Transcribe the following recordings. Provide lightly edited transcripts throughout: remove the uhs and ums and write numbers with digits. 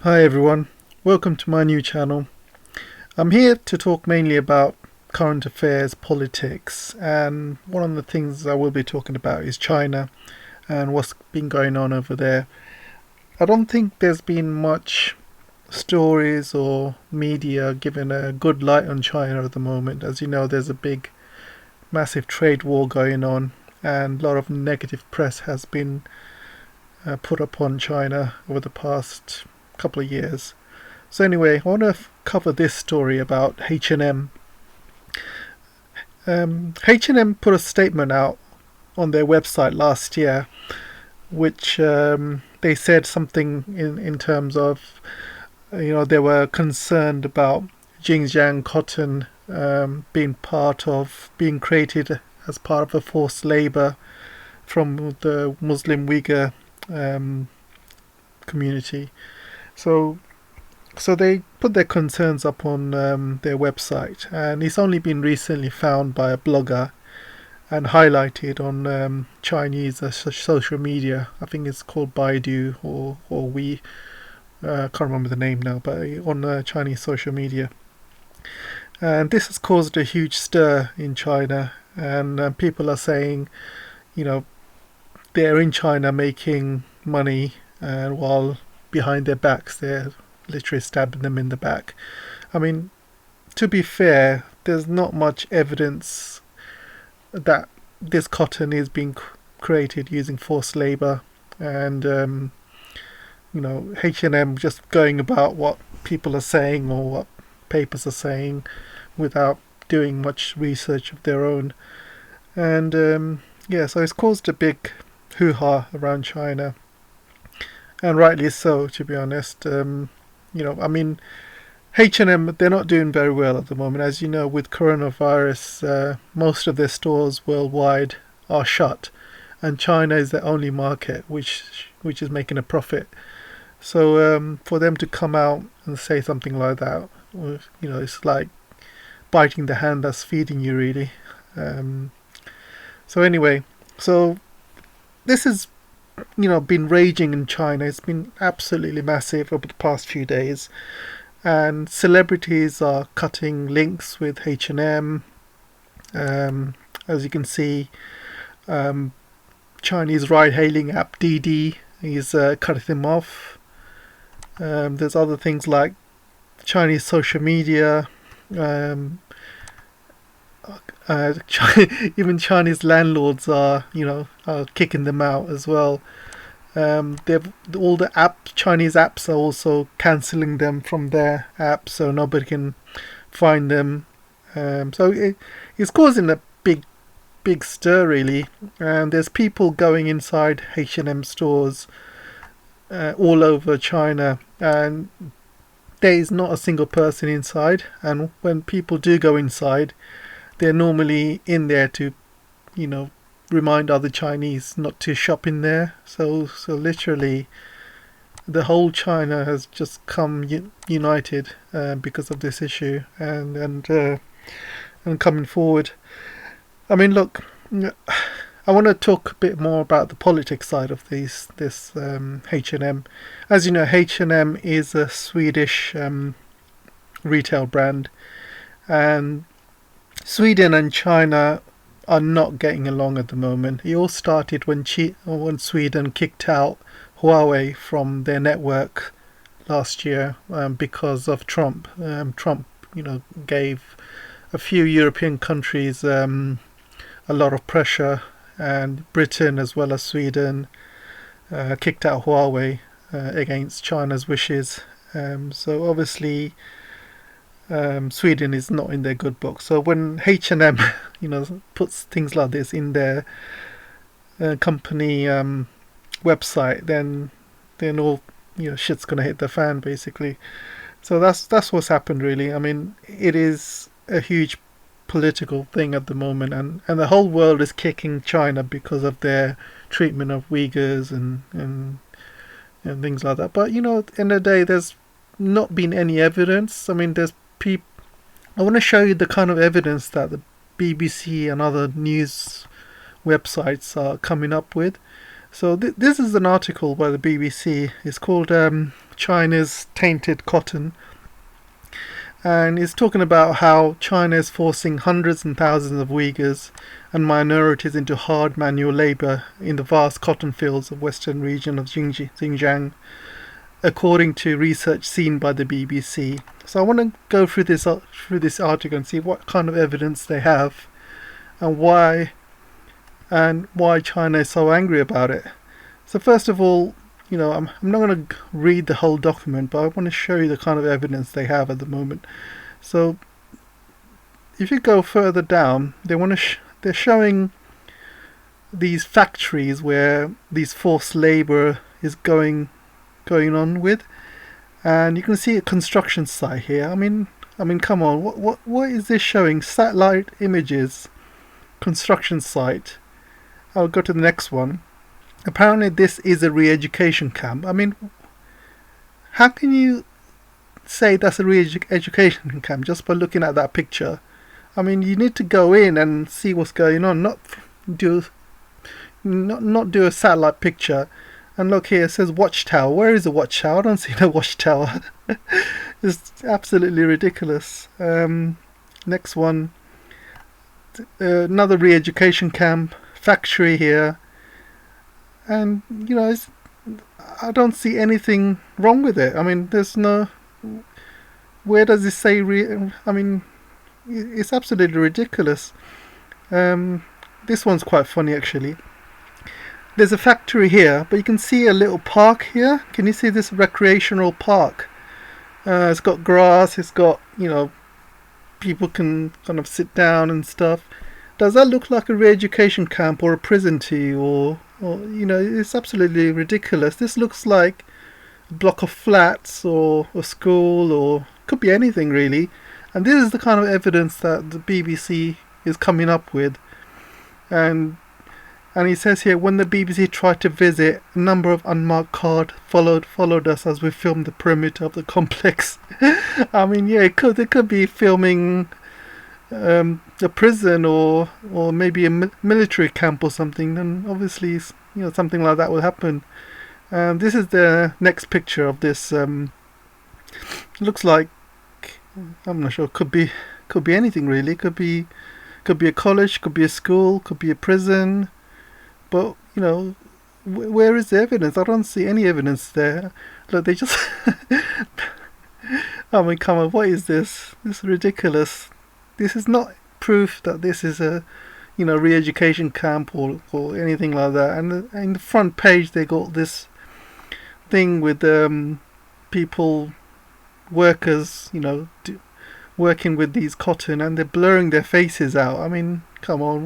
Hi everyone, welcome to my new channel. I'm here to talk mainly about current affairs, politics, and one of the things I will be talking about is China and what's been going on over there. I don't think there's been much stories or media giving a good light on China at the moment. As you know, there's a big, massive trade war going on, and a lot of negative press has been put upon China over the past couple of years. So anyway, I want to cover this story about H&M. H&M put a statement out on their website last year, which they said something in terms of, they were concerned about Xinjiang cotton being created as part of a forced labor from the Muslim Uyghur community. So they put their concerns up on their website, and it's only been recently found by a blogger and highlighted on Chinese social media. I think it's called Baidu or We. I can't remember the name now, but on Chinese social media. And this has caused a huge stir in China, and people are saying, you know, they're in China making money, and while behind their backs they're literally stabbing them in the back. I mean, to be fair, there's not much evidence that this cotton is being created using forced labor, and H&M just going about what people are saying or what papers are saying without doing much research of their own. And so it's caused a big hoo-ha around China, and rightly so, to be honest. H&M, they're not doing very well at the moment. As you know, with coronavirus, most of their stores worldwide are shut, and China is the only market which is making a profit. So for them to come out and say something like that, it's like biting the hand that's feeding you, really. So anyway, so this has been raging in China. It's been absolutely massive over the past few days, and celebrities are cutting links with H&M. As you can see, Chinese ride-hailing app Didi is cutting them off. There's other things like Chinese social media. Even Chinese landlords are kicking them out as well. They've all the Chinese apps are also cancelling them from their apps, so nobody can find them. So it's causing a big stir, really. And there's people going inside H&M stores all over China, and there is not a single person inside. And when people do go inside, they're normally in there to, remind other Chinese not to shop in there. So literally, the whole China has just come united because of this issue, and coming forward. I mean, look, I want to talk a bit more about the politics side of this H&M. As you know, H&M is a Swedish retail brand, and Sweden and China are not getting along at the moment. It all started when Sweden kicked out Huawei from their network last year because of Trump. Trump, gave a few European countries a lot of pressure, and Britain as well as Sweden kicked out Huawei against China's wishes. So obviously, Sweden is not in their good book. So when H&M, puts things like this in their company website, then all shit's gonna hit the fan, basically. So that's what's happened, really. I mean, it is a huge political thing at the moment, and the whole world is kicking China because of their treatment of Uyghurs and things like that. But at the end of the day, there's not been any evidence. I mean, I want to show you the kind of evidence that the BBC and other news websites are coming up with. So this is an article by the BBC. It's called China's tainted cotton, and he's talking about how China is forcing hundreds and thousands of Uyghurs and minorities into hard manual labour in the vast cotton fields of western region of Xinjiang, according to research seen by the BBC. So I want to go through this article and see what kind of evidence they have, and why China is so angry about it. So first of all, I'm not going to read the whole document, but I want to show you the kind of evidence they have at the moment. So if you go further down, they're showing these factories where these forced labour is going on with, and you can see a construction site here. I mean, come on, what is this showing? Satellite images, construction site. I'll go to the next one. Apparently this is a re-education camp. I mean, how can you say that's a re-education camp just by looking at that picture? I mean, you need to go in and see what's going on, not do a satellite picture. And look here, it says watchtower. Where is the watchtower? I don't see no watchtower. It's absolutely ridiculous. Next one, another re-education camp, factory here. And, I don't see anything wrong with it. I mean, there's no... Where does it say... it's absolutely ridiculous. This one's quite funny, actually. There's a factory here, but you can see a little park here. Can you see this recreational park? It's got grass, it's got, people can kind of sit down and stuff. Does that look like a re-education camp or a prison to you? Or it's absolutely ridiculous. This looks like a block of flats or a school, or could be anything really. And this is the kind of evidence that the BBC is coming up with. And he says here, when the BBC tried to visit, a number of unmarked cars followed us as we filmed the perimeter of the complex. I mean, yeah, they could be filming a prison or maybe a military camp or something. Then obviously, something like that will happen. This is the next picture of this. Looks like, I'm not sure. Could be anything really. Could be a college. Could be a school. Could be a prison. But, where is the evidence? I don't see any evidence there. Look, they just... I mean, come on, what is this? This is ridiculous. This is not proof that this is a, re-education camp or anything like that. And in the front page, they got this thing with people, workers, working with these cotton, and they're blurring their faces out. I mean, come on,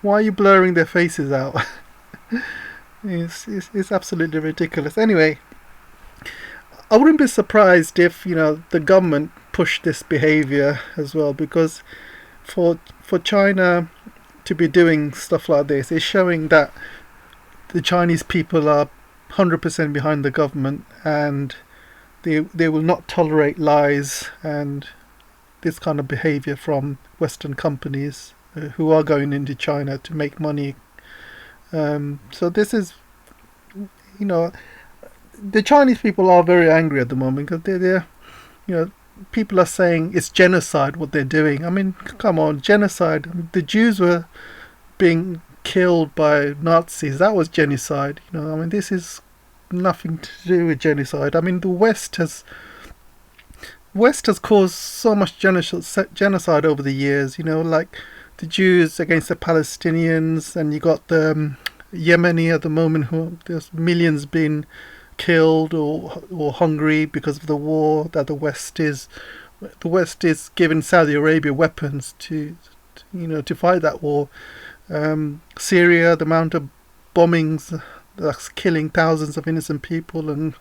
why are you blurring their faces out? It's absolutely ridiculous. Anyway, I wouldn't be surprised if the government pushed this behavior as well, because for China to be doing stuff like this is showing that the Chinese people are 100% behind the government, and they will not tolerate lies and this kind of behavior from Western companies who are going into China to make money. So this is, the Chinese people are very angry at the moment, because they're people are saying it's genocide what they're doing. I mean, come on, genocide. The Jews were being killed by Nazis. That was genocide. I mean, this is nothing to do with genocide. I mean, the West has caused so much genocide over the years. Like the Jews against the Palestinians, and you got the Yemeni at the moment, who there's millions being killed or hungry because of the war that the West is giving Saudi Arabia weapons to fight that war. Syria, the amount of bombings that's killing thousands of innocent people, and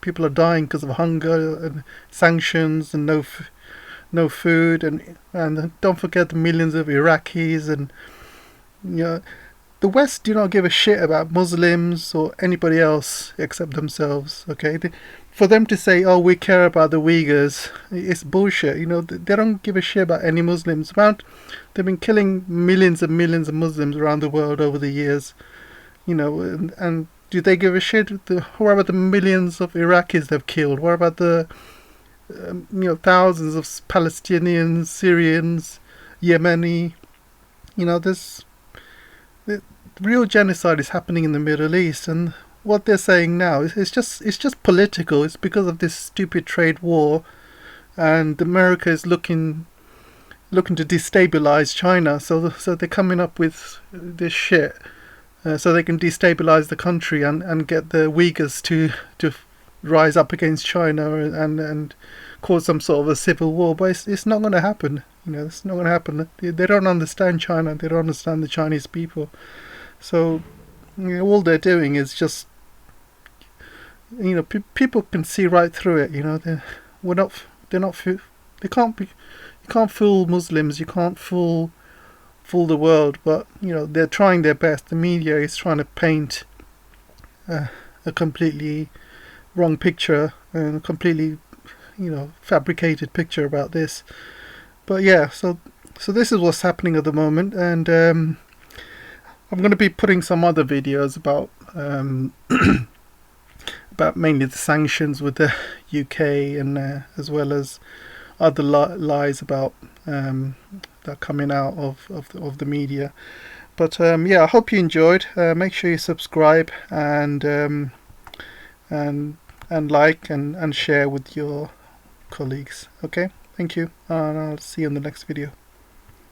people are dying because of hunger and sanctions and no food, and don't forget the millions of Iraqis. And the West do not give a shit about Muslims or anybody else except themselves. Okay, for them to say, "Oh, we care about the Uyghurs," it's bullshit. They don't give a shit about any Muslims. They've been killing millions and millions of Muslims around the world over the years. And Do they give a shit? What about the millions of Iraqis they've killed? What about the thousands of Palestinians, Syrians, Yemeni? There's the real genocide is happening in the Middle East, and what they're saying now is it's just political. It's because of this stupid trade war, and America is looking to destabilize China. So they're coming up with this shit, so they can destabilize the country and get the Uyghurs to rise up against China and cause some sort of a civil war. But it's not going to happen. It's not going to happen. They don't understand China. They don't understand the Chinese people. So all they're doing is just, people can see right through it. They can't be. You can't fool Muslims. You can't fool the world. But they're trying their best. The media is trying to paint a completely wrong picture and a completely fabricated picture about this. But yeah, so this is what's happening at the moment, and I'm going to be putting some other videos about about mainly the sanctions with the UK, and as well as other lies about that are coming out of the media. But yeah, I hope you enjoyed. Make sure you subscribe and like and share with your colleagues. Okay, thank you, and I'll see you in the next video.